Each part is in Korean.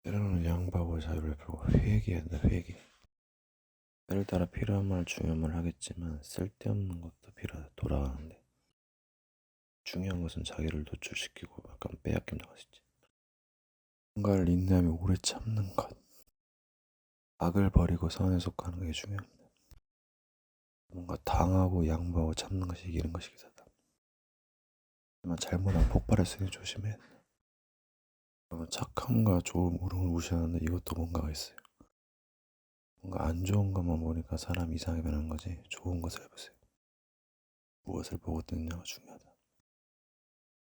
때로는 양보하고 자유를 베풀고 회개해야 된다. 회개. 때를 따라 필요한 말 중요한 말 하겠지만 쓸데없는 것도 필요하다. 돌아가는데 중요한 것은 자기를 노출시키고 약간 빼앗긴다고 하시지. 뭔가를 인내하며 오래 참는 것, 악을 버리고 선에 속하는 게 중요합니다. 뭔가 당하고 양보하고 참는 것이 이기는 것이 기사다. 하지만 잘못하면 폭발할 수 있으니 조심해야 된다. 착함과 좋은 우롱을 무시하는데 이것도 뭔가가 있어요. 뭔가 안 좋은 것만 보니까 사람 이상하게 변하는 거지. 좋은 것을 해보세요. 무엇을 보고 듣느냐가 중요하다.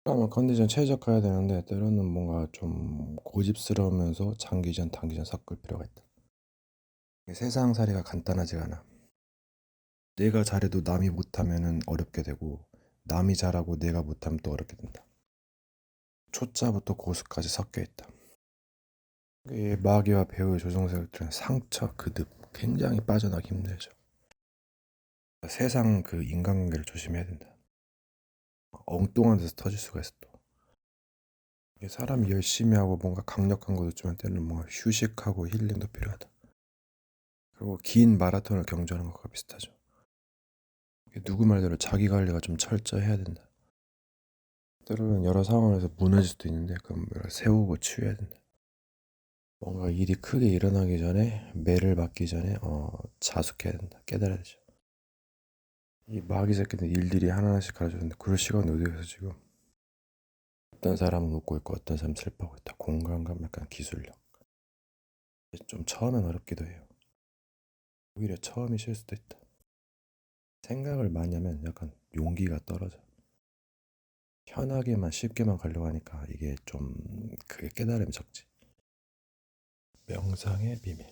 그러면 컨디션 최적화해야 되는데 때로는 뭔가 좀 고집스러우면서 장기전 단기전 섞을 필요가 있다. 세상살이가 간단하지가 않아. 내가 잘해도 남이 못하면은 어렵게 되고 남이 잘하고 내가 못하면 또 어렵게 된다. 초짜부터 고수까지 섞여 있다. 이 마귀와 배우의 조종사들은 상처, 그듭 굉장히 빠져나기 힘들죠. 세상 그 인간관계를 조심해야 된다. 엉뚱한 데서 터질 수가 있어 또. 사람이 열심히 하고 뭔가 강력한 것도 있지만 때는 뭔가 휴식하고 힐링도 필요하다. 그리고 긴 마라톤을 경주하는 것과 비슷하죠. 누구 말대로 자기 관리가 좀 철저해야 된다. 때로는 여러 상황에서 무너질 수도 있는데 그럼 세우고 치유해야 된다. 뭔가 일이 크게 일어나기 전에 매를 맞기 전에 자숙해야 된다. 깨달아야 되죠. 이 마귀 새끼들 일들이 하나하나씩 가르쳐주는데 그럴 시간이 어디 가서 지금. 어떤 사람은 웃고 있고 어떤 사람은 슬퍼하고 있다. 공감감, 약간 기술력. 좀 처음엔 어렵기도 해요. 오히려 처음이 실수도 있다. 생각을 많이 하면 약간 용기가 떨어져. 편하게만 쉽게만 가려고 하니까 이게 좀 그게 깨달음이 적지. 명상의 비밀.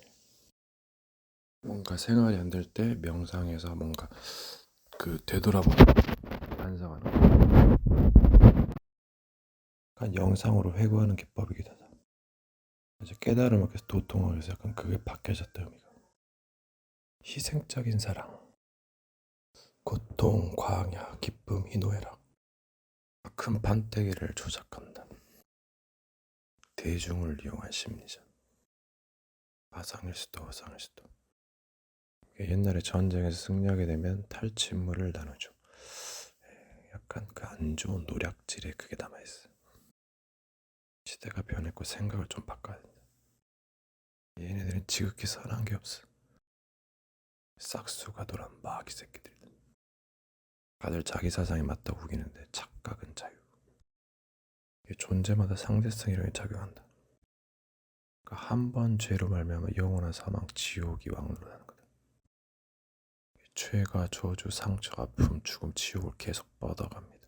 뭔가 생활이 안 될 때 명상해서 뭔가 그 되돌아보는 반성하는 약간 영상으로 회고하는 기법이기도 하다. 이제 깨달음을 계속 도통하기 위해서 약간 그게 바뀌어졌다. 의미가 희생적인 사랑, 고통, 광야, 기쁨, 희노애락, 큰 판때기를 조작한다. 대중을 이용한 심리전, 화상일 수도 허상일 수도. 옛날에 전쟁에서 승리하게 되면 탈취물을 나누죠. 약간 그 안 좋은 노략질에 그게 남아있어. 시대가 변했고 생각을 좀 바꿔야 된다. 얘네들은 지극히 선한 게 없어. 싹수가 돌아온 마귀 새끼들. 다들 자기 사상에 맞다고 우기는데 착각은 자유. 존재마다 상대성 이론이 작용한다. 그러니까 한 번 죄로 말미암아 영원한 사망, 지옥이 왕노릇하는 거다. 죄가 저주, 상처, 아픔, 죽음, 지옥을 계속 뻗어갑니다.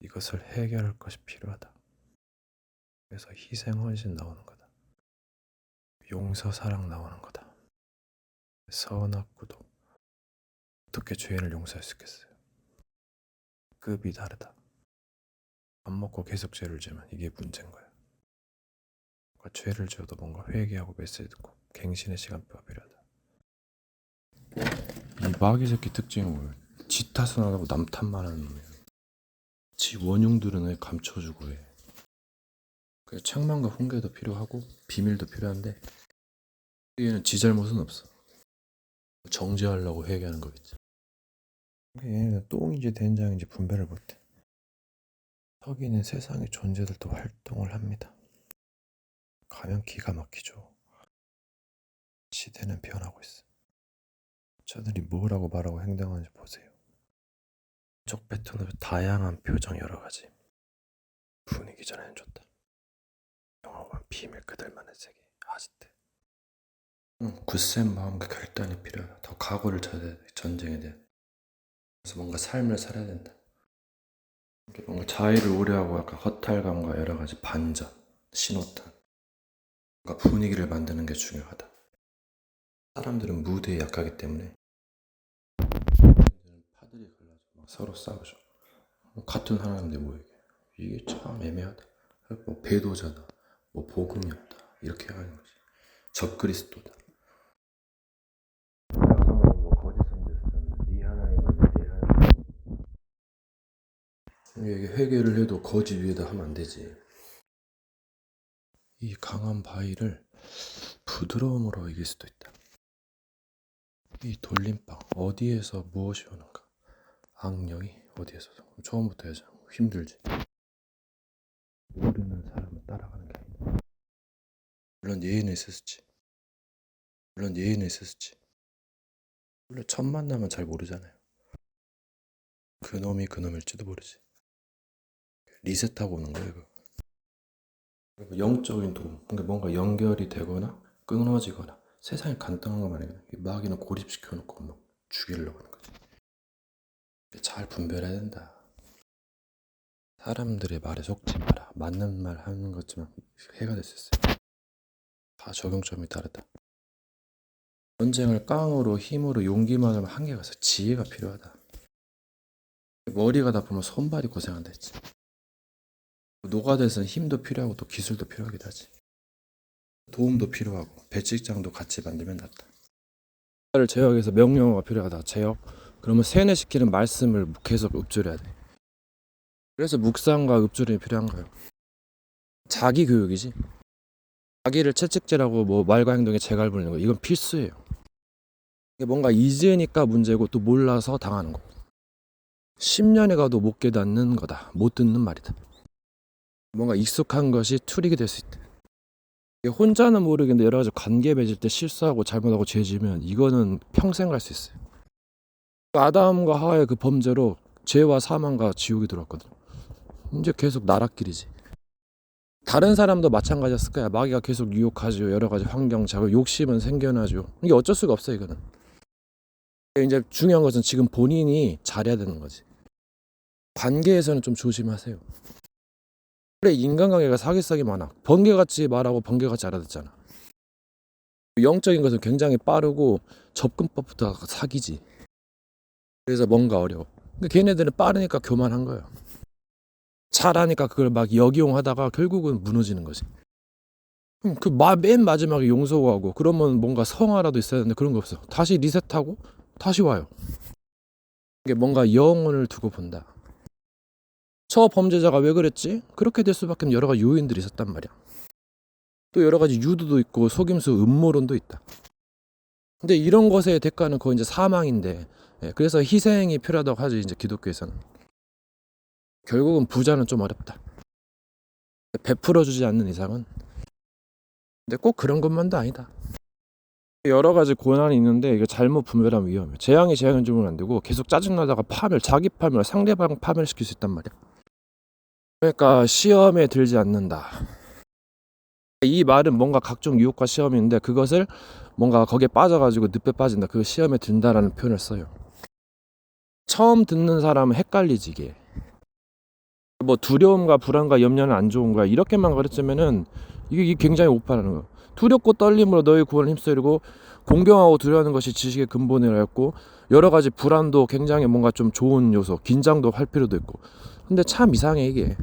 이것을 해결할 것이 필요하다. 그래서 희생, 헌신 나오는 거다. 용서, 사랑 나오는 거다. 선악, 구도. 어떻게 죄인을 용서할 수 있겠어요? 급이 다르다. 밥 먹고 계속 죄를 지면 이게 문제인 거야. 그러니까 죄를 지어도 뭔가 회개하고 메시지 듣고 갱신의 시간표가 필요하다. 이 마귀 새끼 특징은 뭐예요? 지 탓은 안 하고 남 탓만 하는 놈이에요. 지 원흉들은 왜 감춰주고 해. 책망과 훈계도 필요하고 비밀도 필요한데 얘는 지 잘못은 없어. 정죄하려고 회개하는 거겠지. 얘는 똥인지 된장인지 분별을 못해. 턱이는 세상의 존재들도 활동을 합니다. 가면 기가 막히죠. 시대는 변하고 있어. 저들이 뭐라고 말하고 행동하는지 보세요. 쪽 패턴으로 다양한 표정 여러 가지. 분위기 전해줬다. 영화관 비밀 그들만의 세계. 아지트. 굳센 마음과 결단이 필요해. 더 각오를 쳐야 돼. 전쟁에 대해. 그래서 뭔가 삶을 살아야 된다. 뭔가 자의를 오래하고 약간 허탈감과 여러 가지 반전, 신호탄. 뭔가 분위기를 만드는 게 중요하다. 사람들은 무대에 약하기 때문에 파들이 갈라져 막 서로 싸우죠. 같은 하나님인데 뭐 이게 참 애매하다. 뭐 배도자다, 뭐 복음이 없다 이렇게 하는 거지. 적그리스도다. 뭐 거짓 선지자는 네 하나님은 내 하나님. 이게 회개를 해도 거짓 위에다 하면 안 되지. 이 강한 바위를 부드러움으로 이길 수도 있다. 이 돌림방 어디에서 무엇이 오는가? 악령이 어디에서? 처음부터 해야지. 힘들지. 모르는 사람을 따라가는 게 아니다. 물론 예의는 있었지. 원래 첫 만나면 잘 모르잖아요. 그놈이 그놈일지도 모르지. 리셋하고 오는 거예요, 이거. 그리고 영적인 도움, 그러니까 뭔가 연결이 되거나 끊어지거나 세상에 간단한 것만 아니거든. 마귀는 고립시켜놓고 막 죽이려고 하는 거지. 잘 분별해야 된다. 사람들의 말에 속지 마라. 맞는 말 하는 것지만 해가 될 수 있어요. 다 적용점이 다르다. 전쟁을 깡으로 힘으로 용기만 하면 한계가 있어. 지혜가 필요하다. 머리가 다 보면 손발이 고생한다 했지. 노가다에서는 힘도 필요하고 또 기술도 필요하기도 하지. 도움도 필요하고 배직장도 같이 만들면 낫다. 를 제어하기 명령어가 필요하다. 제어. 그러면 세뇌시키는 말씀을 계속 읊조려야 돼. 그래서 묵상과 읊조림이 필요한 거예요. 자기 교육이지. 자기를 채찍질하고 뭐 말과 행동에 재갈 부리는 거 이건 필수예요. 이게 뭔가 잊으니까 문제고 또 몰라서 당하는 거. 10년이 가도 못 깨닫는 거다. 못 듣는 말이다. 뭔가 익숙한 것이 투릭이 될 수 있다. 혼자는 모르겠는데 여러 가지 관계 맺을 때 실수하고 잘못하고 죄 지으면 이거는 평생 갈 수 있어요. 아담과 하와의 그 범죄로 죄와 사망과 지옥이 들어왔거든. 이제 계속 나락길이지. 다른 사람도 마찬가지였을 거야. 마귀가 계속 유혹하죠. 여러 가지 환경 자극, 욕심은 생겨나죠. 이게 어쩔 수가 없어 이거는. 이제 중요한 것은 지금 본인이 잘해야 되는 거지. 관계에서는 좀 조심하세요. 그래 인간관계가 사기성이 많아. 번개같이 말하고 번개같이 알아듣잖아. 영적인 것은 굉장히 빠르고 접근법부터 사기지. 그래서 뭔가 어려워. 걔네들은 빠르니까 교만한 거예요. 잘하니까 그걸 막 역이용하다가 결국은 무너지는 거지. 그 맨 마지막에 용서하고 그러면 뭔가 성화라도 있어야 되는데 그런 거 없어. 다시 리셋하고 다시 와요. 이게 뭔가 영혼을 두고 본다. 저 범죄자가 왜 그랬지? 그렇게 될 수밖에 없는 여러 가지 요인들이 있었단 말이야. 또 여러 가지 유도도 있고 속임수 음모론도 있다. 근데 이런 것의 대가는 거의 이제 사망인데, 그래서 희생이 필요하다고 하죠. 이제 기독교에서는. 결국은 부자는 좀 어렵다. 베풀어주지 않는 이상은. 근데 꼭 그런 것만도 아니다. 여러 가지 고난이 있는데 이거 잘못 분별하면 위험해. 재앙이 재앙인 줄은 안 되고 계속 짜증나다가 자기 파멸, 상대방 파멸시킬 수 있단 말이야. 그러니까 시험에 들지 않는다. 이 말은 뭔가 각종 유혹과 시험이 있는데 그것을 뭔가 거기에 빠져가지고 늪에 빠진다. 그 시험에 든다라는 표현을 써요. 처음 듣는 사람은 헷갈리지 이게. 뭐 두려움과 불안과 염려는 안 좋은 거야. 이렇게만 가르치면은 이게 굉장히 오판하는 거야. 두렵고 떨림으로 너희 구원을 힘쓰려고 공경하고 두려워하는 것이 지식의 근본이라 했고 여러 가지 불안도 굉장히 뭔가 좀 좋은 요소, 긴장도 할 필요도 있고. 근데 참 이상해 이게.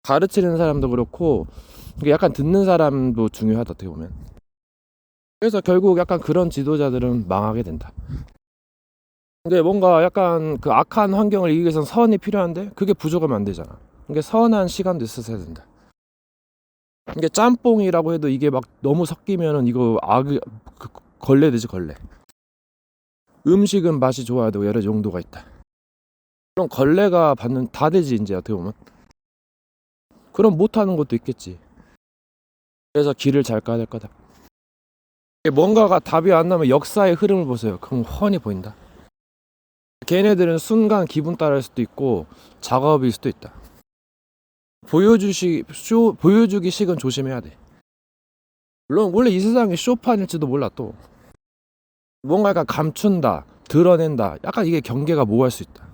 가르치는 사람도 그렇고 약간 듣는 사람도 중요하다 어떻게 보면. 그래서 결국 약간 그런 지도자들은 망하게 된다. 근데 뭔가 약간 그 악한 환경을 이기기 위해서는 선이 필요한데 그게 부족하면 안 되잖아. 그러니까 선한 시간도 있어야 된다. 이게 짬뽕이라고 해도 이게 막 너무 섞이면은 이거 걸레 되지 걸레. 음식은 맛이 좋아야 되고 여러 용도가 있다. 그럼 걸레가 받는 다 되지 이제 어떻게 보면. 그럼 못하는 것도 있겠지. 그래서 길을 잘 가야 될 거다. 뭔가가 답이 안 나면 역사의 흐름을 보세요. 그럼 훤히 보인다. 걔네들은 순간 기분 따라할 수도 있고 작업일 수도 있다. 보여주기 식은 조심해야 돼. 물론 원래 이 세상이 쇼판일지도 몰라 또. 뭔가 약간 감춘다, 드러낸다. 약간 이게 경계가 모호할 수 있다.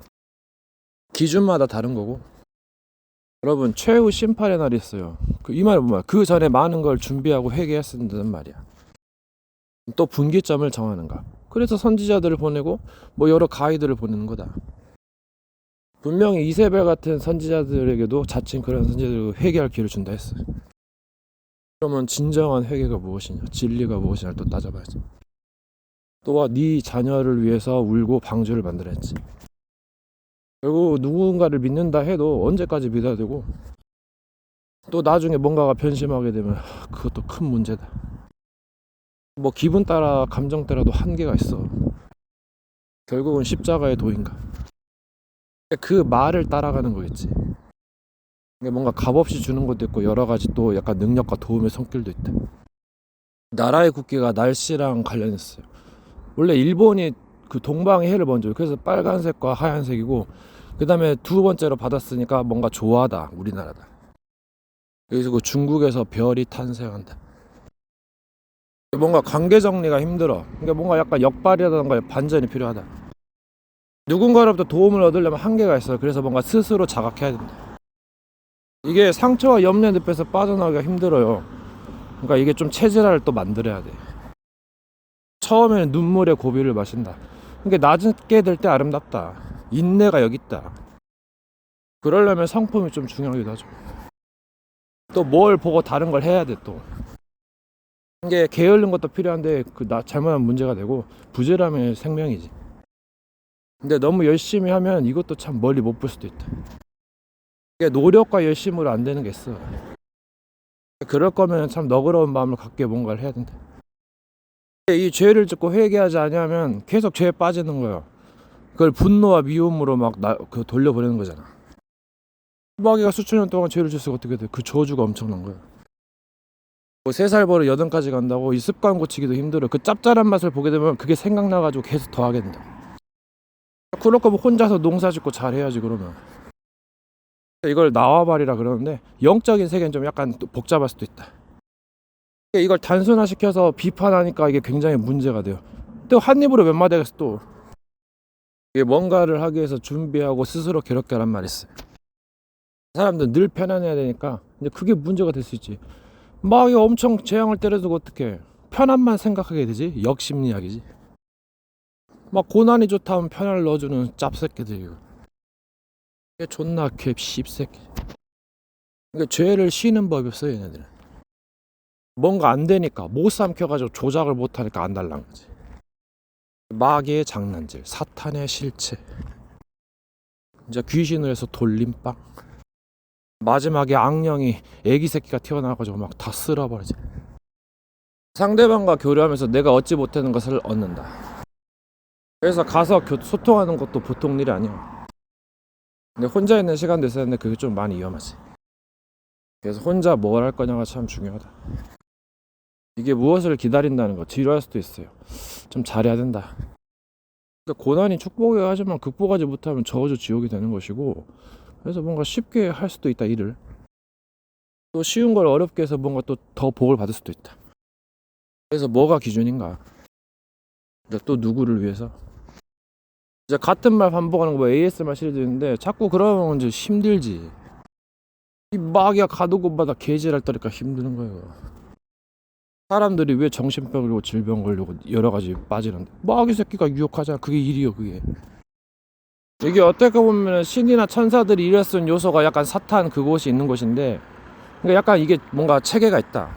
기준마다 다른 거고. 여러분 최후 심판의 날이 있어요. 이 말은 뭐야? 그 전에 많은 걸 준비하고 회개했었다는 말이야. 또 분기점을 정하는가. 그래서 선지자들을 보내고 뭐 여러 가이드를 보내는 거다. 분명히 이세벨 같은 선지자들에게도 자칭 그런 선지자들을 회개할 기회를 준다 했어요. 그러면 진정한 회개가 무엇이냐, 진리가 무엇이냐를 또 따져봐야지. 또한 네 자녀를 위해서 울고 방주를 만들어야지. 결국 누군가를 믿는다 해도 언제까지 믿어야 되고 또 나중에 뭔가가 변심하게 되면 그것도 큰 문제다. 뭐 기분 따라 감정 따라도 한계가 있어. 결국은 십자가의 도인가. 그 말을 따라가는 거겠지. 뭔가 값없이 주는 것도 있고 여러 가지 또 약간 능력과 도움의 성격도 있다. 나라의 국기가 날씨랑 관련했어요. 원래 일본이 그 동방의 해를 먼저, 그래서 빨간색과 하얀색이고, 그 다음에 두 번째로 받았으니까 뭔가 좋아하다, 우리나라다. 그래서 그 중국에서 별이 탄생한다. 뭔가 관계 정리가 힘들어. 그러니까 뭔가 약간 역발이라던가 반전이 필요하다. 누군가로부터 도움을 얻으려면 한계가 있어요. 그래서 뭔가 스스로 자각해야 된다. 이게 상처와 염려 늪에서 빠져나오기가 힘들어요. 그러니까 이게 좀 체질화를 또 만들어야 돼. 처음에는 눈물의 고비를 마신다. 그러니까 낮게 될 때 아름답다. 인내가 여기 있다. 그러려면 성품이 좀 중요하기도 하죠. 또 뭘 보고 다른 걸 해야 돼. 또 이게 게으른 것도 필요한데 그 잘못하면 문제가 되고, 부지런함의 생명이지. 근데 너무 열심히 하면 이것도 참 멀리 못 볼 수도 있다. 이게 노력과 열심으로 안 되는 게 있어. 그럴 거면 참 너그러운 마음을 갖게 뭔가를 해야 된다. 이 죄를 짓고 회개하지 않으면 계속 죄에 빠지는 거예요. 그걸 분노와 미움으로 막 돌려보내는 거잖아. 마귀가 수천 년 동안 죄를 짓으면 어떻게 돼? 그 저주가 엄청난 거예요. 뭐 3살 버릇 8까지 간다고 이 습관 고치기도 힘들어. 그 짭짤한 맛을 보게 되면 그게 생각나가지고 계속 더 하게 된다. 그럴 거면 혼자서 농사 짓고 잘해야지. 그러면 이걸 나와바리라 그러는데, 영적인 세계는 좀 약간 또 복잡할 수도 있다. 이걸 단순화시켜서 비판하니까 이게 굉장히 문제가 돼요. 또 한 입으로 몇 마디 하겠어. 또 이게 뭔가를 하기 위해서 준비하고 스스로 괴롭게 하란 말이 있어요. 사람들은 늘 편안해야 되니까. 근데 그게 문제가 될 수 있지. 막 엄청 재앙을 때려주고 어떻게 편안만 생각하게 되지? 역심리학이지. 막 고난이 좋다 하면 편안을 넣어주는 짭새끼들. 이게 존나 씹새끼. 그러니까 죄를 쉬는 법이 없어요, 얘네들은. 뭔가 안 되니까 못 삼켜가지고 조작을 못하니까 안 달란 거지. 마귀의 장난질, 사탄의 실체, 이제 귀신을 해서 돌림빵. 마지막에 악령이 애기 새끼가 튀어나와가지고 막 다 쓸어버리지. 상대방과 교류하면서 내가 얻지 못하는 것을 얻는다. 그래서 가서 소통하는 것도 보통 일이 아니야. 근데 혼자 있는 시간도 있어야 하는데 그게 좀 많이 위험하지. 그래서 혼자 뭘 할 거냐가 참 중요하다. 이게 무엇을 기다린다는 거, 뒤로 할 수도 있어요. 좀 잘해야 된다. 그러니까 고난이 축복이야 하지만 극복하지 못하면 저주 지옥이 되는 것이고, 그래서 뭔가 쉽게 할 수도 있다, 일을. 또 쉬운 걸 어렵게 해서 뭔가 또 더 복을 받을 수도 있다. 그래서 뭐가 기준인가? 또 누구를 위해서? 이제 같은 말 반복하는 거, 뭐 ASMR 시리즈 있는데 자꾸 그러면 이제 힘들지. 이 마귀가 가도 곳마다 개질할 때니까 힘드는 거예요. 사람들이 왜 정신병 걸리고 질병 걸리고 여러 가지 빠지는데, 마귀 새끼가 유혹하잖아. 그게 일이요, 그게. 이게 어떻게 보면 신이나 천사들이 일을 쓴 요소가 약간 사탄 그곳이 있는 곳인데, 그러니까 약간 이게 뭔가 체계가 있다.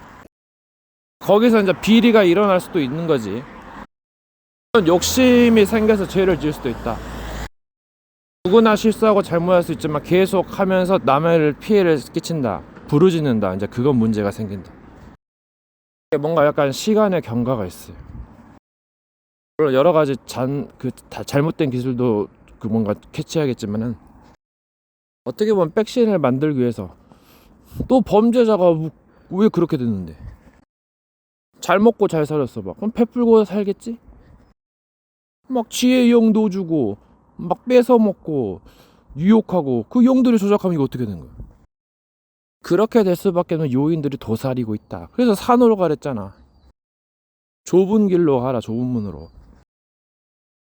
거기서 이제 비리가 일어날 수도 있는 거지. 욕심이 생겨서 죄를 지을 수도 있다. 누구나 실수하고 잘못할 수 있지만 계속 하면서 남의 피해를 끼친다, 부르짖는다. 이제 그건 문제가 생긴다. 뭔가 약간 시간의 경과가 있어요. 물론 여러 가지 다 잘못된 기술도 뭔가 캐치해야겠지만은, 어떻게 보면 백신을 만들기 위해서 또 범죄자가 왜 그렇게 됐는데, 잘 먹고 잘 살았어. 막 그럼 베풀고 살겠지? 막 지혜 용도 주고 막 뺏어 먹고 유혹하고, 그 용들이 조작하면 이거 어떻게 되는 거야? 그렇게 될 수밖에 없는 요인들이 도사리고 있다. 그래서 산으로 가랬잖아. 좁은 길로 가라, 좁은 문으로.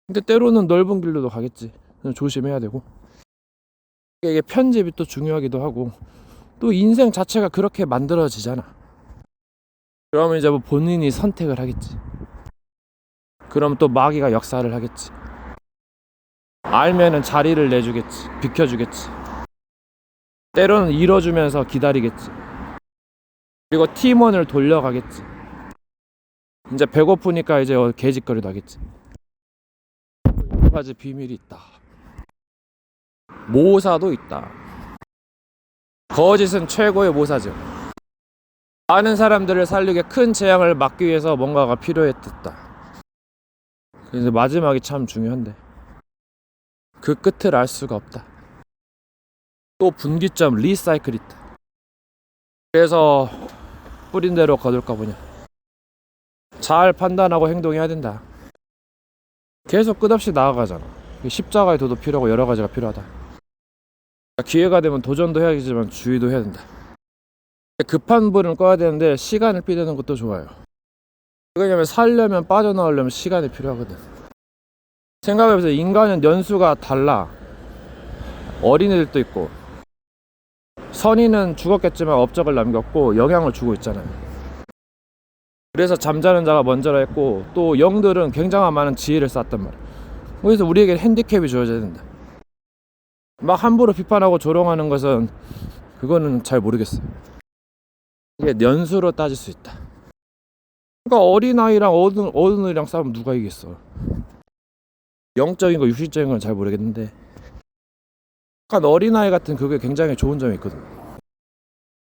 근데 때로는 넓은 길로도 가겠지. 조심해야 되고. 이게 편집이 또 중요하기도 하고, 또 인생 자체가 그렇게 만들어지잖아. 그러면 이제 뭐 본인이 선택을 하겠지. 그럼 또 마귀가 역사를 하겠지. 알면은 자리를 내주겠지. 비켜주겠지. 때로는 잃어주면서 기다리겠지. 그리고 팀원을 돌려가겠지. 이제 배고프니까 이제 개짓거리도 하겠지. 여러 가지 비밀이 있다. 모사도 있다. 거짓은 최고의 모사죠. 많은 사람들을 살리게 큰 재앙을 막기 위해서 뭔가가 필요했다. 그래서 마지막이 참 중요한데 그 끝을 알 수가 없다. 또 분기점 리사이클 있다. 그래서 뿌린 대로 거둘까 보냐. 잘 판단하고 행동해야 된다. 계속 끝없이 나아가잖아. 십자가의 도도 필요하고 여러 가지가 필요하다. 기회가 되면 도전도 해야겠지만 주의도 해야 된다. 급한 불은 꺼야 되는데 시간을 삐대는 것도 좋아요. 왜냐면 살려면 빠져나오려면 시간이 필요하거든. 생각해보세요. 인간은 연수가 달라. 어린애들도 있고 선인은 죽었겠지만 업적을 남겼고 영향을 주고 있잖아요. 그래서 잠자는 자가 먼저라 했고 또 영들은 굉장한 많은 지혜를 쌓았단 말이야. 그래서 우리에게 핸디캡이 주어져야 된다. 막 함부로 비판하고 조롱하는 것은 그거는 잘 모르겠어요. 이게 연수로 따질 수 있다. 그러니까 어린아이랑 어른이랑 싸우면 누가 이기겠어. 영적인 거 육신적인 건 잘 모르겠는데 그러니까 어린아이 같은 그게 굉장히 좋은 점이 있거든.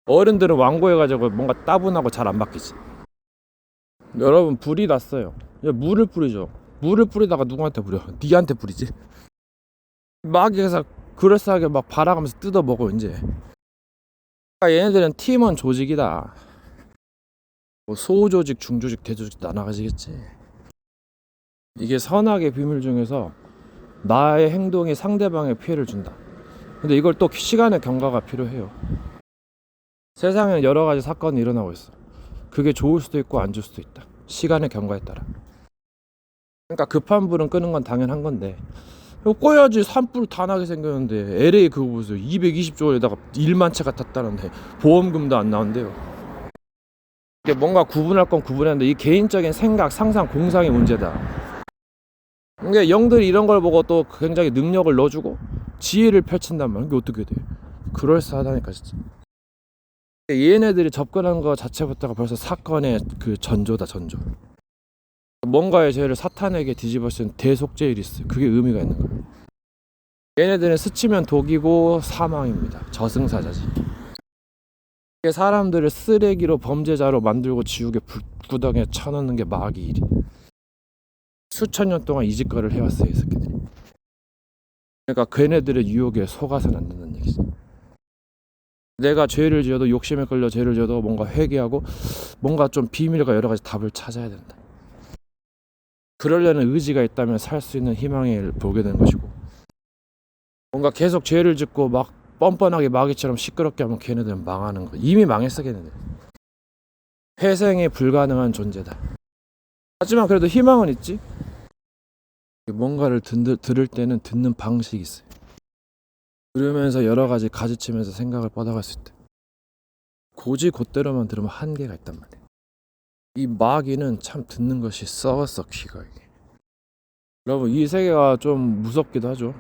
어른들은 완고해가지고 뭔가 따분하고 잘 안 바뀌지. 여러분 불이 났어요. 물을 뿌리죠. 물을 뿌리다가 누구한테 뿌려? 니한테 뿌리지. 막 해서 그럴싸하게 막 바라가면서 뜯어 먹어 이제. 그러니까 얘네들은 팀원 조직이다. 뭐 소조직, 중조직, 대조직 나눠가지겠지. 이게 선악의 비밀 중에서 나의 행동이 상대방에 피해를 준다. 근데 이걸 또 시간의 경과가 필요해요. 세상에 여러 가지 사건이 일어나고 있어. 그게 좋을 수도 있고 안 좋을 수도 있다. 시간의 경과에 따라. 그러니까 급한 불은 끄는 건 당연한 건데 꺼야지. 산불 다 나게 생겼는데 LA 그거 보세요. 220조 원에다가 1만 채가 탔다는데 보험금도 안 나온대요. 이게 뭔가 구분할 건 구분하는데 이 개인적인 생각, 상상, 공상이 문제다. 그러니까 영들이 이런 걸 보고 또 굉장히 능력을 넣어주고 지혜를 펼친단 말이야. 이게 어떻게 돼? 그럴싸하다니까 진짜. 얘네들이 접근한 거 자체부터가 벌써 사건의 그 전조다, 전조. 뭔가의 죄를 사탄에게 뒤집어 쓴 대속죄일이스. 그게 의미가 있는 거예요. 얘네들은 스치면 독이고 사망입니다. 저승사자지. 사람들을 쓰레기로 범죄자로 만들고 지옥의 불구덩이에 쳐넣는 게 마귀 일이. 수천 년 동안 이 짓거리를 해왔어요, 이 새끼들이. 그러니까 걔네들의 유혹에 속아서는 안 된다는 얘기지. 내가 죄를 지어도 욕심에 끌려 죄를 지어도 뭔가 회개하고 뭔가 좀 비밀과 여러 가지 답을 찾아야 된다. 그러려는 의지가 있다면 살 수 있는 희망을 보게 되는 것이고 뭔가 계속 죄를 짓고 막 뻔뻔하게 마귀처럼 시끄럽게 하면 걔네들은 망하는 거. 이미 망했어 걔네들. 회생이 불가능한 존재다. 하지만 그래도 희망은 있지. 뭔가를 들을 때는 듣는 방식이 있어요. 들으면서 여러 가지 가지치면서 생각을 뻗어갈 수 있다. 고지 곧대로만 들으면 한계가 있단 말이야. 이 마귀는 참 듣는 것이 썩었어 귀가. 이게 여러분 이 세계가 좀 무섭기도 하죠.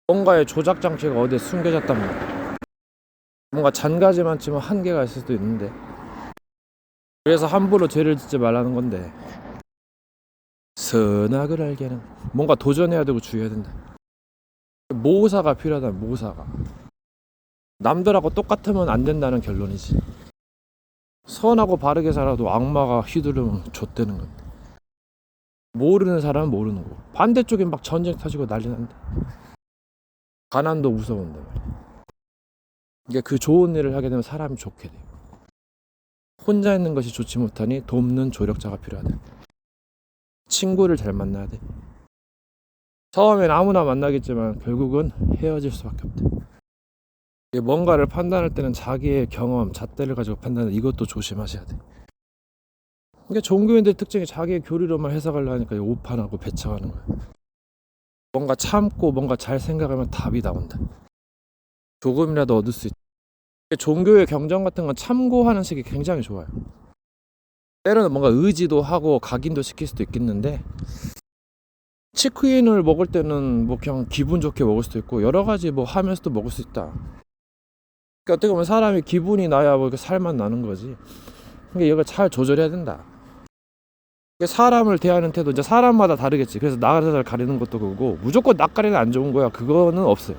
뭔가의 조작 장치가 어디에 숨겨졌단 말이야. 뭔가 잔가지 많지만 한계가 있을 수도 있는데 그래서 함부로 죄를 짓지 말라는 건데 선악을 알게는 뭔가 도전해야 되고 주의해야 된다. 모사가 필요하다. 모사가 남들하고 똑같으면 안 된다는 결론이지. 선하고 바르게 살아도 악마가 휘두르면 좆되는 건데 모르는 사람은 모르는 거고 반대쪽에 막 전쟁 터지고 난리 난다. 가난도 무서운데 이게 그 좋은 일을 하게 되면 사람이 좋게 돼요. 혼자 있는 것이 좋지 못하니 돕는 조력자가 필요하다. 친구를 잘 만나야 돼. 처음엔 아무나 만나겠지만 결국은 헤어질 수밖에 없다. 뭔가를 판단할 때는 자기의 경험, 잣대를 가지고 판단해. 이것도 조심하셔야 돼. 그러니까 종교인들 특징이 자기의 교리로만 해석하려 하니까 오판하고 배척하는 거야. 뭔가 참고 뭔가 잘 생각하면 답이 나온다. 조금이라도 얻을 수 있다. 종교의 경전 같은 건 참고하는 식이 굉장히 좋아요. 때로는 뭔가 의지도 하고 각인도 시킬 수도 있겠는데 치킨을 먹을 때는 뭐 그냥 기분 좋게 먹을 수도 있고 여러 가지 뭐 하면서도 먹을 수 있다. 그러니까 어떻게 보면 사람이 기분이 나야 뭐 이렇게 살만 나는 거지. 그러니까 이걸 잘 조절해야 된다. 사람을 대하는 태도 이제 사람마다 다르겠지. 그래서 나를 가리는 것도 그거고 무조건 낯가리는 안 좋은 거야. 그거는 없어요.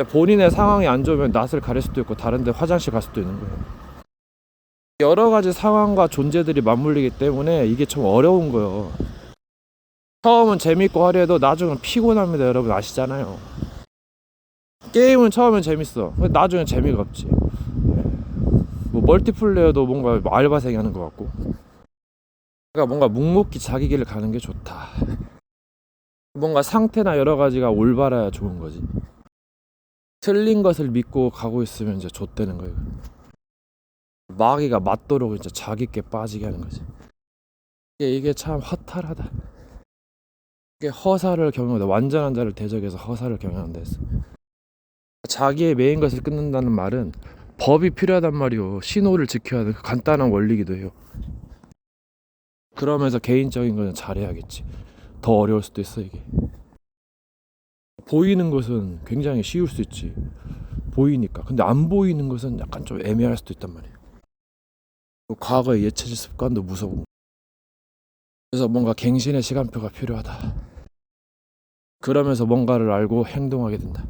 본인의 상황이 안 좋으면 낯을 가릴 수도 있고 다른데 화장실 갈 수도 있는 거예요. 여러 가지 상황과 존재들이 맞물리기 때문에 이게 좀 어려운 거예요. 처음은 재밌고 하려도 나중은 피곤합니다. 여러분 아시잖아요. 게임은 처음엔 재밌어. 근데 나중엔 재미가 없지. 뭐 멀티플레이어도 뭔가 알바생이 하는 것 같고. 그러니까 뭔가 묵묵히 자기 길을 가는 게 좋다. 뭔가 상태나 여러 가지가 올바라야 좋은 거지. 틀린 것을 믿고 가고 있으면 이제 좆되는 거예요. 마귀가 맞도록 이제 자기께 빠지게 하는 거지. 이게 참 허탈하다. 이게 허사를 경영한다. 완전한 자를 대적해서 허사를 경영한다 했어. 자기의 메인 것을 끊는다는 말은 법이 필요하단 말이오. 신호를 지켜야 하는 그 간단한 원리기도 해요. 그러면서 개인적인 거는 잘해야겠지. 더 어려울 수도 있어 이게. 보이는 것은 굉장히 쉬울 수 있지. 보이니까. 근데 안 보이는 것은 약간 좀 애매할 수도 있단 말이에요. 과거의 예체질 습관도 무서워. 그래서 뭔가 갱신의 시간표가 필요하다. 그러면서 뭔가를 알고 행동하게 된다.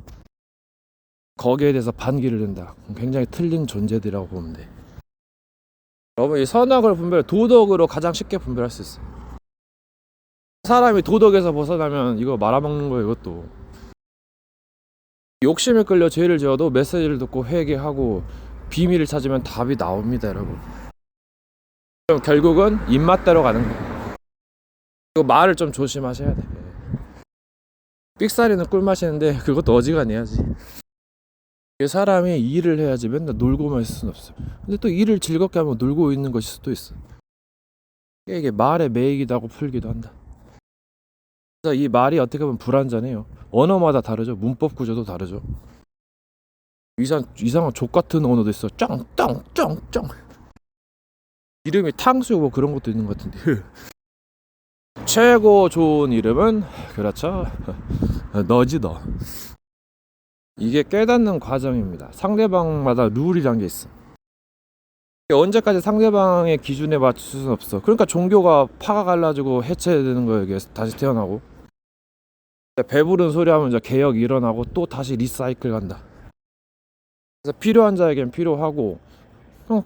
거기에 대해서 반기를 든다. 굉장히 틀린 존재들이라고 보면 돼. 여러분 이 선악을 도덕으로 가장 쉽게 분별할 수 있어. 사람이 도덕에서 벗어나면 이거 말아먹는 거예요. 이것도 욕심에 끌려 죄를 지어도 메시지를 듣고 회개하고 비밀을 찾으면 답이 나옵니다. 여러분 그럼 결국은 입맛대로 가는 거예요. 이거 말을 좀 조심하셔야 돼. 삑사리는 꿀 마시는데 그것도 어지간해야지. 사람이 일을 해야지 맨날 놀고만 있을 수는 없어요. 근데 또 일을 즐겁게 하면 놀고 있는 것일 수도 있어. 이게 말의 매이기도 하고 풀기도 한다. 그래서 이 말이 어떻게 보면 불완전해요. 언어마다 다르죠. 문법 구조도 다르죠. 이상한 족같은 언어도 있어. 쩡쩡쩡쩡 이름이 탕수육 뭐 그런 것도 있는 것 같은데 최고 좋은 이름은 그렇죠. 너지 너. 이게 깨닫는 과정입니다. 상대방마다 룰이란 게 있어. 언제까지 상대방의 기준에 맞출 수는 없어. 그러니까 종교가 파가 갈라지고 해체되는 거예요. 이게 다시 태어나고 배부른 소리 하면 이제 개혁이 일어나고 또 다시 리사이클 간다. 그래서 필요한 자에겐 필요하고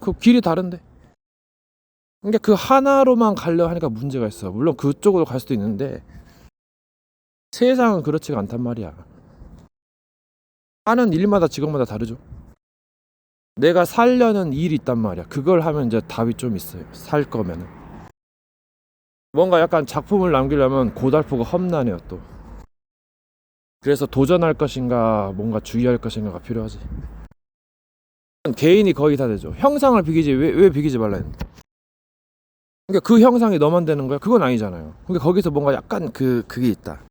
그 길이 다른데 그러니까 그 하나로만 가려 하니까 문제가 있어. 물론 그쪽으로 갈 수도 있는데 세상은 그렇지가 않단 말이야. 하는 일마다 직업마다 다르죠. 내가 살려는 일이 있단 말이야. 그걸 하면 이제 답이 좀 있어요. 살 거면은 뭔가 약간 작품을 남기려면 고달프고 험난해요 또. 그래서 도전할 것인가 뭔가 주의할 것인가가 필요하지. 개인이 거의 다 되죠. 형상을 비기지 왜 비기지 말라 했는데. 그러니까 그 형상이 너만 되는 거야? 그건 아니잖아요. 그러니까 거기서 뭔가 약간 그게 있다.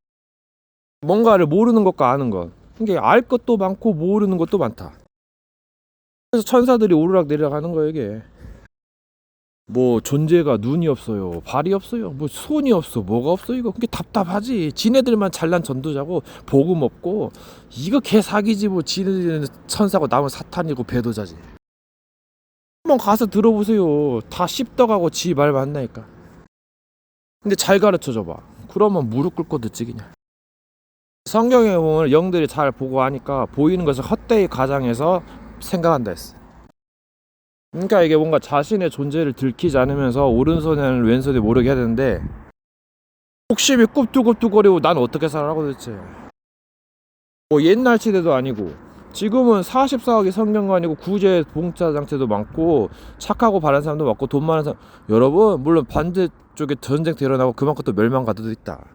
뭔가를 모르는 것과 아는 것. 그러니까 알 것도 많고 모르는 것도 많다. 그래서 천사들이 오르락 내리락 하는 거예요 이게. 뭐 존재가 눈이 없어요, 발이 없어요, 뭐 손이 없어, 뭐가 없어. 이거 그게 답답하지. 지네들만 잘난 전도자고 복음 없고 이거 개사기지. 뭐 지네들은 천사고 남은 사탄이고 배도자지. 한번 가서 들어보세요. 다 씹덕하고 지 말 맞나니까. 근데 잘 가르쳐줘봐. 그러면 무릎 꿇고 듣지 그냥. 성경에 보면 영들이 잘 보고 하니까 보이는 것을 헛되이 가장해서 생각한다 했어. 그러니까 이게 뭔가 자신의 존재를 들키지 않으면서 오른손을 왼손이 모르게 해야 되는데 욕심이 꿉뚝꿉뚝거리고 난 어떻게 살아라고 도대체. 뭐 옛날 시대도 아니고 지금은 44억이 성경관이고 구제 봉사 장치도 많고 착하고 바른 사람도 많고 돈 많은 사람. 여러분 물론 반대쪽에 전쟁 일어나고 그만큼 또 멸망가도 있다.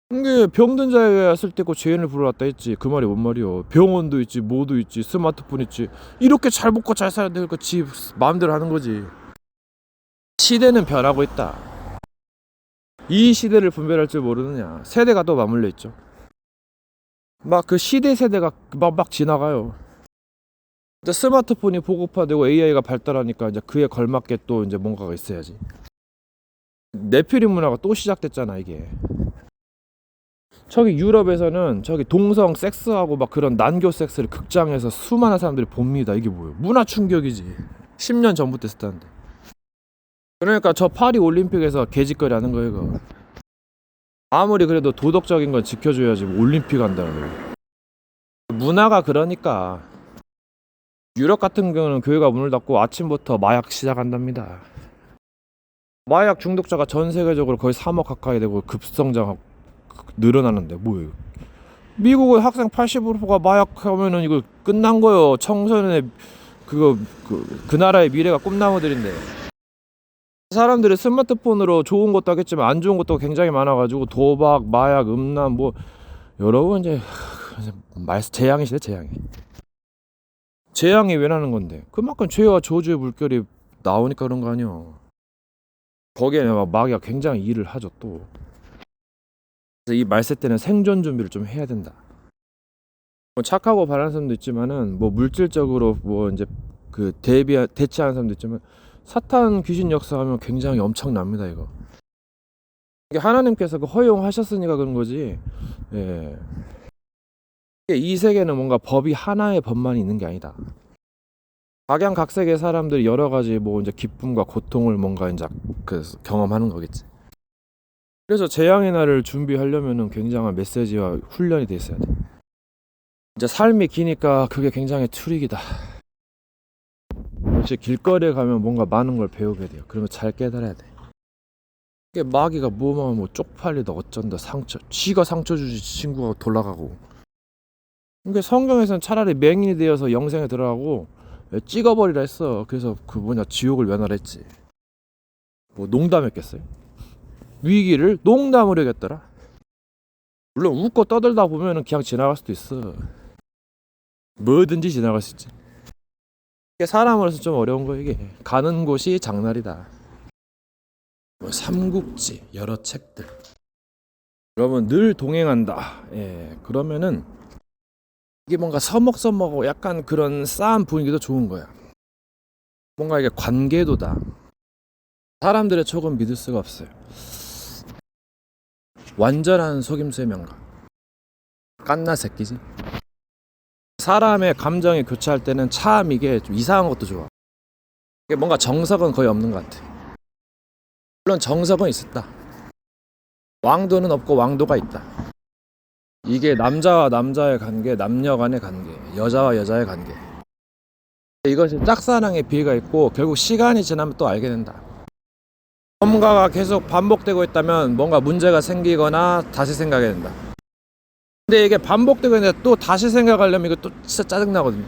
이게 병든 자에게 왔을 때 그 죄인을 부르렀다 했지. 그 말이 뭔 말이요. 병원도 있지, 뭐도 있지, 스마트폰 있지. 이렇게 잘 먹고 잘 살아야 될 거 지 마음대로 하는 거지. 시대는 변하고 있다. 이 시대를 분별할 줄 모르느냐. 세대가 또 맞물려 있죠. 막 그 세대가 막 지나가요. 스마트폰이 보급화되고 AI가 발달하니까 이제 그에 걸맞게 또 이제 뭔가가 있어야지. 네피림 문화가 또 시작됐잖아 이게. 저기 유럽에서는 저기 동성 섹스하고 막 그런 난교 섹스를 극장에서 수많은 사람들이 봅니다. 이게 뭐예요? 문화 충격이지. 10년 전부터 했었다는데. 그러니까 저 파리 올림픽에서 개짓거리 하는 거예요 이거. 아무리 그래도 도덕적인 건 지켜줘야지 올림픽 한다는 거예요. 문화가 그러니까. 유럽 같은 경우는 교회가 문을 닫고 아침부터 마약 시작한답니다. 마약 중독자가 전 세계적으로 거의 3억 가까이 되고 급성장하고 늘어나는데 뭐예요? 미국의 학생 80%가 마약하면은 이거 끝난 거요. 청소년의 그 나라의 미래가 꿈나무들인데. 사람들이 스마트폰으로 좋은 것도 하겠지만 안 좋은 것도 굉장히 많아가지고 도박, 마약, 음란 뭐 여러분 이제 재앙이시네 재앙이. 재앙이 왜 나는 건데? 그만큼 죄와 저주의 물결이 나오니까 그런 거 아니야. 거기에 마귀가 굉장히 일을 하죠 또. 그래서 이 말세 때는 생존 준비를 좀 해야 된다. 뭐 착하고 바라는 사람도 있지만은 뭐 물질적으로 뭐 이제 그 대체하는 사람도 있지만 사탄 귀신 역사하면 굉장히 엄청납니다 이거. 이게 하나님께서 허용하셨으니까 그런 거지. 예. 이 세계는 뭔가 법이 하나의 법만 있는 게 아니다. 각양각색의 사람들이 여러 가지 뭐 이제 기쁨과 고통을 뭔가 이제 그 경험하는 거겠지. 그래서 재앙의 날을 준비하려면은 굉장한 메시지와 훈련이 돼 있어야 돼. 이제 삶이 기니까 그게 굉장히 트릭이다. 역시 길거리에 가면 뭔가 많은 걸 배우게 돼요. 그러면 잘 깨달아야 돼. 이게 마귀가 뭐 쪽팔리다 어쩐다 지가 상처 주지 친구가 돌아가고. 그러니까 성경에서는 차라리 맹인이 되어서 영생에 들어가고 찍어버리라 했어. 그래서 지옥을 면하라 했지. 뭐 농담했겠어요? 위기를 농담으로 이겼더라. 물론 웃고 떠들다 보면은 그냥 지나갈 수도 있어. 뭐든지 지나갈 수 있지. 이게 사람으로서 좀 어려운 거 이게. 가는 곳이 장날이다. 뭐 삼국지 여러 책들. 여러분 늘 동행한다. 예, 그러면은 이게 뭔가 서먹서먹하고 약간 그런 싸한 분위기도 좋은 거야. 뭔가 이게 관계도다. 사람들의 촉은 믿을 수가 없어요. 완전한 속임수의 명가. 깐나 새끼지. 사람의 감정이 교차할 때는 참 이게 좀 이상한 것도 좋아. 이게 뭔가 정석은 거의 없는 것 같아. 물론 정석은 있었다. 왕도는 없고 왕도가 있다. 이게 남자와 남자의 관계, 남녀 간의 관계, 여자와 여자의 관계. 이것이 짝사랑의 비애가 있고 결국 시간이 지나면 또 알게 된다. 뭔가가 계속 반복되고 있다면 뭔가 문제가 생기거나 다시 생각하게 된다. 근데 이게 반복되고 있는데 또 다시 생각하려면 이거 또 진짜 짜증나거든요.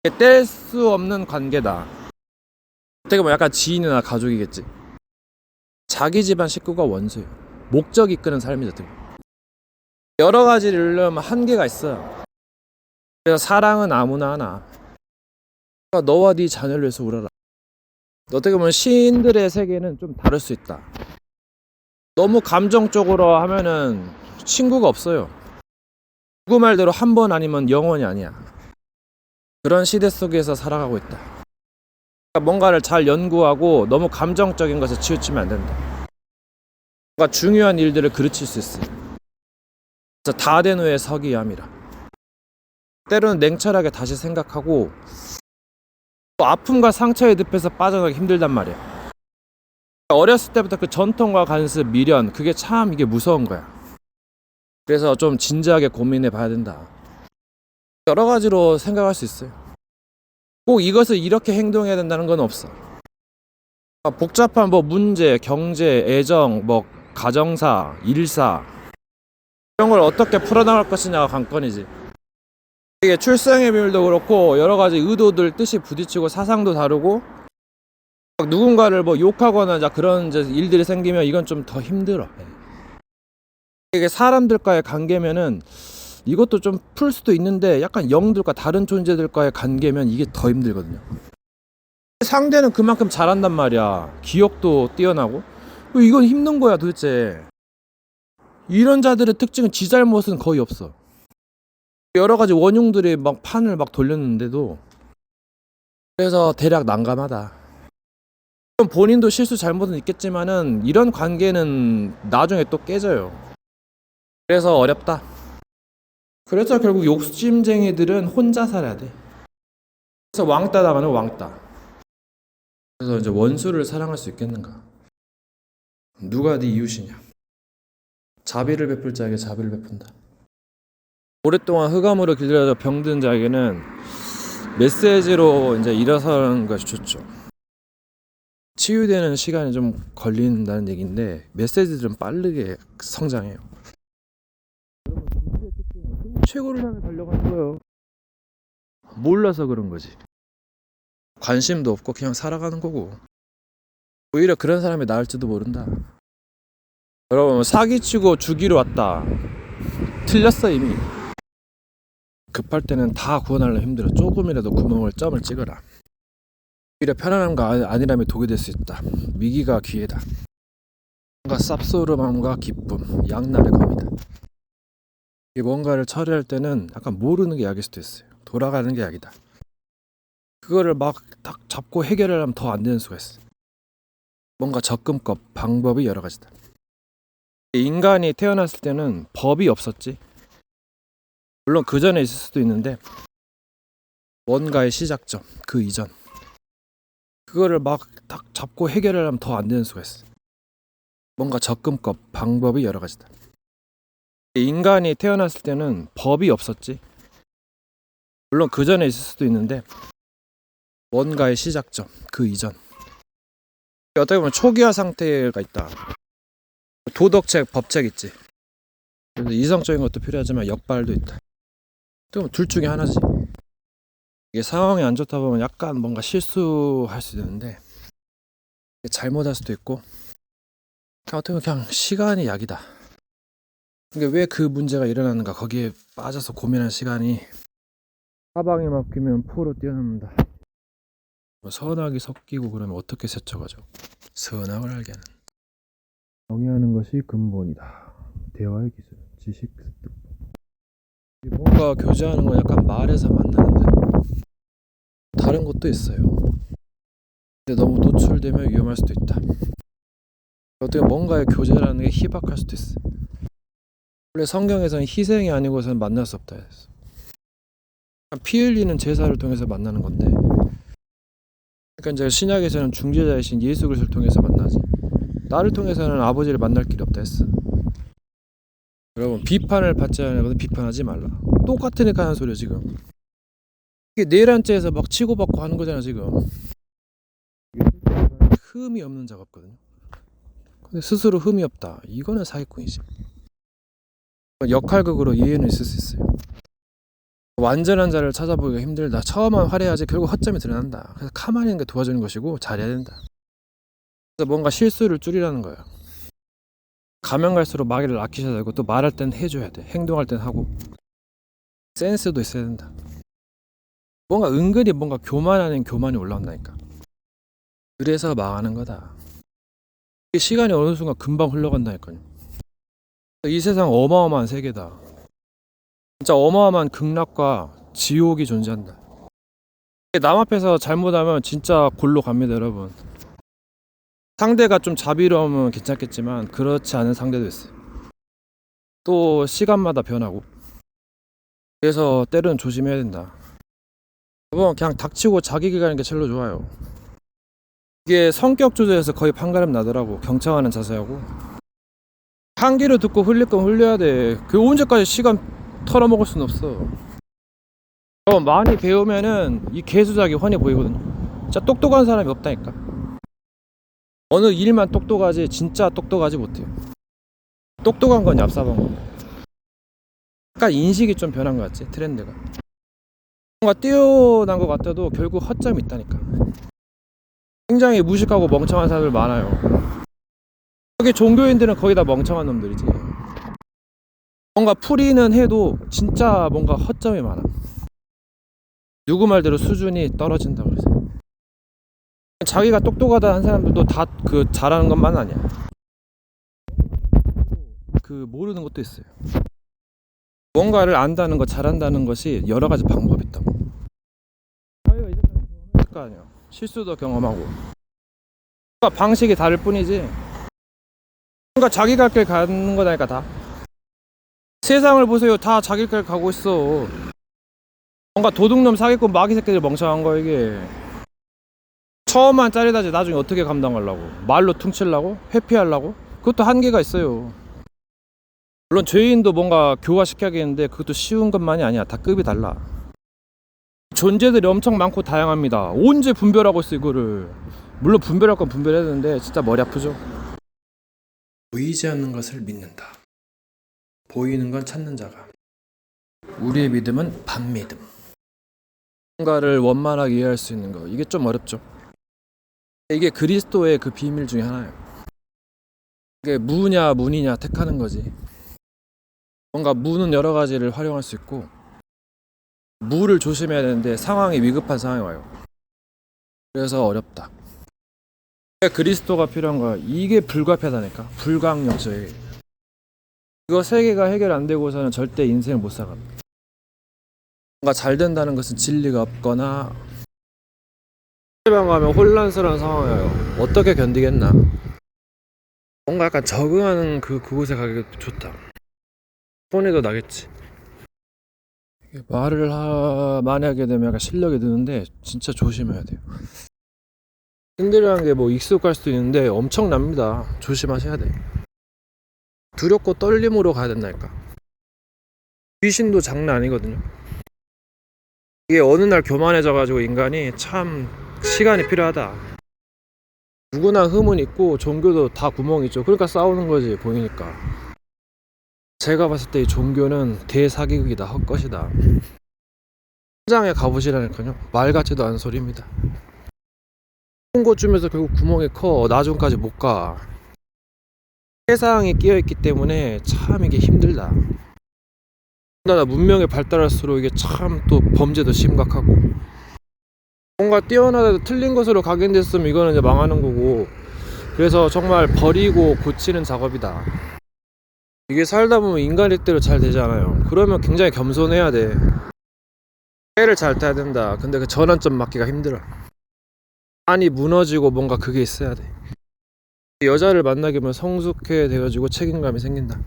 이게 뗄 수 없는 관계다. 어떻게 보면 약간 지인이나 가족이겠지. 자기 집안 식구가 원수예요. 목적이 이끄는 삶이죠. 여러 가지를 이루려면 한계가 있어요. 그래서 사랑은 아무나 하나. 너와 네 자녀를 위해서 울어라. 어떻게 보면 시인들의 세계는 좀 다를 수 있다. 너무 감정적으로 하면은 친구가 없어요. 누구 말대로 한 번 아니면 영원이 아니야. 그런 시대 속에서 살아가고 있다. 그러니까 뭔가를 잘 연구하고 너무 감정적인 것에 치우치면 안 된다. 뭔가 중요한 일들을 그르칠 수 있어요. 그래서 다 된 후에 서기함이라. 때로는 냉철하게 다시 생각하고 또 아픔과 상처의 늪에서 빠져나가기 힘들단 말이야. 어렸을 때부터 그 전통과 간습, 미련 그게 참 이게 무서운 거야. 그래서 좀 진지하게 고민해 봐야 된다. 여러 가지로 생각할 수 있어요. 꼭 이것을 이렇게 행동해야 된다는 건 없어. 복잡한 뭐 문제, 경제, 애정, 뭐 가정사, 일사 이런 걸 어떻게 풀어나갈 것이냐가 관건이지. 이게 출생의 비밀도 그렇고 여러 가지 의도들 뜻이 부딪히고 사상도 다르고 누군가를 뭐 욕하거나 그런 이제 일들이 생기면 이건 좀 더 힘들어. 이게 사람들과의 관계면은 이것도 좀 풀 수도 있는데 약간 영들과 다른 존재들과의 관계면 이게 더 힘들거든요. 상대는 그만큼 잘한단 말이야. 기억도 뛰어나고 이건 힘든 거야 도대체. 이런 자들의 특징은 지 잘못은 거의 없어. 여러 가지 원흉들이 막 판을 막 돌렸는데도 그래서 대략 난감하다. 본인도 실수 잘못은 있겠지만은 이런 관계는 나중에 또 깨져요. 그래서 어렵다. 그래서 결국 욕심쟁이들은 혼자 살아야 돼. 그래서 왕따 당하는 왕따. 그래서 이제 원수를 사랑할 수 있겠는가? 누가 네 이웃이냐? 자비를 베풀 자에게 자비를 베푼다. 오랫동안 흑암으로 길들여져 병든 자에게는 메시지로 이제 일어서는 것이 좋죠. 치유되는 시간이 좀 걸린다는 얘기인데 메시지들은 빠르게 성장해요. 최고를 향해 달려가는 거예요. 몰라서 그런 거지. 관심도 없고 그냥 살아가는 거고. 오히려 그런 사람이 나을지도 모른다. 여러분, 사기치고 죽이러 왔다. 틀렸어 이미. 급할 때는 다 구원하려 힘들어. 조금이라도 구멍을 점을 찍어라. 오히려 편안함과 안일함이 독이 될 수 있다. 위기가 기회다. 뭔가 쌉소름함과 기쁨, 양날의 검이다. 이 뭔가를 처리할 때는 약간 모르는 게 약일 수도 있어요. 돌아가는 게 약이다. 그거를 막 딱 잡고 해결하려면 더 안 되는 수가 있어요. 뭔가 접근법, 방법이 여러 가지다. 인간이 태어났을 때는 법이 없었지. 물론 그 전에 있을 수도 있는데 뭔가의 시작점, 그 이전. 그거를 막 딱 잡고 해결하려면 더 안 되는 수가 있어요. 뭔가 접근법, 방법이 여러 가지다. 인간이 태어났을 때는 법이 없었지. 물론 그 전에 있을 수도 있는데 뭔가의 시작점, 그 이전. 어떻게 보면 초기화 상태가 있다. 도덕책, 법책 있지. 그래서 이성적인 것도 필요하지만 역발도 있다. 그럼 둘 중에 하나지. 이게 상황이 안 좋다 보면 약간 뭔가 실수할 수도 있는데 잘못할 수도 있고 어떻게 보면 그냥 시간이 약이다. 이게 왜 그 문제가 일어나는가 거기에 빠져서 고민할 시간이 사방에 막히면 포로 뛰어넘는다. 선악이 섞이고 그러면 어떻게 세척하죠? 선악을 알게 하는 정의하는 것이 근본이다. 대화의 기술, 지식 습득. 뭔가 교제하는 건 약간 말에서 만나는 듯 다른 것도 있어요. 근데 너무 노출되면 위험할 수도 있다. 어떻게 뭔가의 교제라는 게 희박할 수도 있어. 원래 성경에서는 희생이 아니고서는 만날 수 없다 했어. 피 흘리는 제사를 통해서 만나는 건데, 그러니까 이제 신약에서는 중재자이신 예수 그리스도를 통해서 만나지. 나를 통해서는 아버지를 만날 길이 없다 했어. 여러분, 비판을 받지 않으면 비판하지 말라. 똑같으니까 하는 소리야 지금. 이게 내란죄에서 막 치고받고 하는 거잖아 지금. 흠이 없는 작업거든요. 근데 스스로 흠이 없다. 이거는 사기꾼이지. 역할극으로 이해는 있을 수 있어요. 완전한 자를 찾아보기가 힘들다. 처음은 화려하지 결국 허점이 드러난다. 그래서 가만히 있는 게 도와주는 것이고 잘해야 된다. 그래서 뭔가 실수를 줄이라는 거야. 가면 갈수록 마귀를 아끼셔야 되고 또 말할 땐 해줘야 돼. 행동할 땐 하고. 센스도 있어야 된다. 뭔가 은근히 뭔가 교만 아닌 교만이 올라온다니까. 그래서 망하는 거다. 시간이 어느 순간 금방 흘러간다니까요. 이 세상 어마어마한 세계다. 진짜 어마어마한 극락과 지옥이 존재한다. 남 앞에서 잘못하면 진짜 골로 갑니다 여러분. 상대가 좀 자비로우면 괜찮겠지만 그렇지 않은 상대도 있어요. 또 시간마다 변하고. 그래서 때로는 조심해야 된다. 여러분 그냥 닥치고 자기 길 가는 게 제일 좋아요. 이게 성격 조절에서 거의 판가름 나더라고. 경청하는 자세하고 한 귀로 듣고 흘릴 건 흘려야 돼. 그 언제까지 시간 털어먹을 수는 없어. 많이 배우면은 이 개수작이 훤히 보이거든요. 진짜 똑똑한 사람이 없다니까. 어느 일만 똑똑하지 진짜 똑똑하지 못해요. 똑똑한 건 얍삽한 거. 약간 인식이 좀 변한 것 같지 트렌드가. 뭔가 뛰어난 것 같아도 결국 허점이 있다니까. 굉장히 무식하고 멍청한 사람들 많아요. 여기 종교인들은 거의 다 멍청한 놈들이지. 뭔가 풀이는 해도 진짜 뭔가 허점이 많아. 누구 말대로 수준이 떨어진다고 그러지. 자기가 똑똑하다 한 사람들도 다 그 잘하는 것만 아니야. 그 모르는 것도 있어요. 뭔가를 안다는 것, 잘한다는 것이 여러 가지 방법이 있다고. 자기가 이제까지 경험했을 거 아니야. 실수도 경험하고. 뭔가 방식이 다를 뿐이지. 뭔가 자기 갈 길 가는 거다니까 다. 세상을 보세요. 다 자기 길 가고 있어. 뭔가 도둑놈 사기꾼 마귀 새끼들 멍청한 거 이게. 처음만 짜리다지 나중에 어떻게 감당하려고. 말로 퉁치려고? 회피하려고? 그것도 한계가 있어요. 물론 죄인도 뭔가 교화시켜야겠는데 그것도 쉬운 것만이 아니야. 다 급이 달라. 존재들이 엄청 많고 다양합니다. 언제 분별하고 있어 이거를. 물론 분별할 건 분별해야 되는데 진짜 머리 아프죠. 보이지 않는 것을 믿는다. 보이는 건 찾는 자가. 우리의 믿음은 반믿음. 뭔가를 원만하게 이해할 수 있는 거, 이게 좀 어렵죠. 이게 그리스도의 그 비밀 중에 하나예요. 이게 무냐 문이냐 택하는 거지. 뭔가 무는 여러 가지를 활용할 수 있고, 무를 조심해야 되는데 상황이 위급한 상황이 와요. 그래서 어렵다. 그리스도가 필요한 거야. 이게 불가피하다니까. 불가항력제. 이거 세 개가 해결 안 되고서는 절대 인생을 못 살아. 뭔가 잘 된다는 것은 진리가 없거나 상대방 가면 혼란스러운 상황이에요. 어떻게 견디겠나. 뭔가 약간 적응하는 그곳에 가기 좋다. 폰에도 나겠지. 이게 말을 많이 하게 되면 약간 실력이 느는데 진짜 조심해야 돼요. 힘들어하는 게 뭐 익숙할 수도 있는데 엄청납니다. 조심하셔야 돼. 두렵고 떨림으로 가야 된다니까. 귀신도 장난 아니거든요. 이게 어느 날 교만해져가지고 인간이 참 시간이 필요하다. 누구나 흠은 있고 종교도 다 구멍이 있죠. 그러니까 싸우는 거지 보이니까. 제가 봤을 때 이 종교는 대사기극이다. 헛것이다. 현장에 가보시라니까요. 말 같지도 않은 소리입니다. 좋은 곳쯤에서 결국 구멍이 커. 나중까지 못 가. 세상이 끼어있기 때문에 참 이게 힘들다. 나 문명이 발달할수록 이게 참 또 범죄도 심각하고, 뭔가 뛰어나도 틀린 것으로 각인됐으면 이거는 이제 망하는 거고, 그래서 정말 버리고 고치는 작업이다. 이게 살다 보면 인간일 대로 잘 되지 않아요. 그러면 굉장히 겸손해야 돼. 해를 잘 타야 된다. 근데 그 전환점 맞기가 힘들어. 많이 무너지고 뭔가 그게 있어야 돼. 여자를 만나게 되면 성숙해 돼가지고 책임감이 생긴다.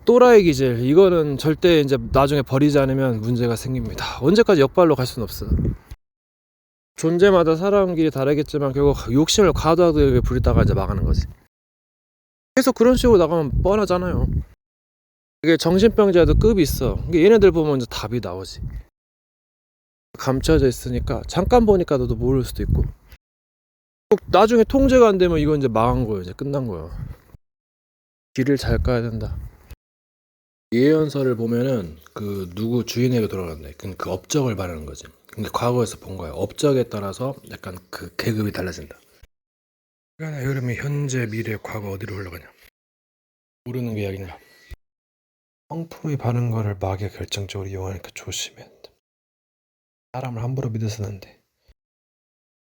또라이 기질, 이거는 절대 이제 나중에 버리지 않으면 문제가 생깁니다. 언제까지 역발로 갈 수는 없어. 존재마다 살아온 길이 다르겠지만 결국 욕심을 과도하게 부리다가 이제 망하는 거지. 계속 그런 식으로 나가면 뻔하잖아요. 이게 정신병자도 급이 있어. 이게 얘네들 보면 이제 답이 나오지. 감춰져 있으니까 잠깐 보니까 너도 모를 수도 있고, 나중에 통제가 안 되면 이건 이제 망한 거예요. 이제 끝난 거예요. 길을 잘 가야 된다. 예언서를 보면은 그 누구 주인에게 돌아간다. 그 업적을 말하는 거지. 근데 과거에서 본 거야. 업적에 따라서 약간 그 계급이 달라진다. 그러니까 여름이 현재, 미래, 과거 어디로 흘러가냐. 모르는 게 이야기냐. 성품이 바른 거를 마귀가 결정적으로 이용하니까 조심해야 한다. 사람을 함부로 믿어서는 안 돼.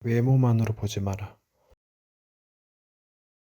외모만으로 보지 마라.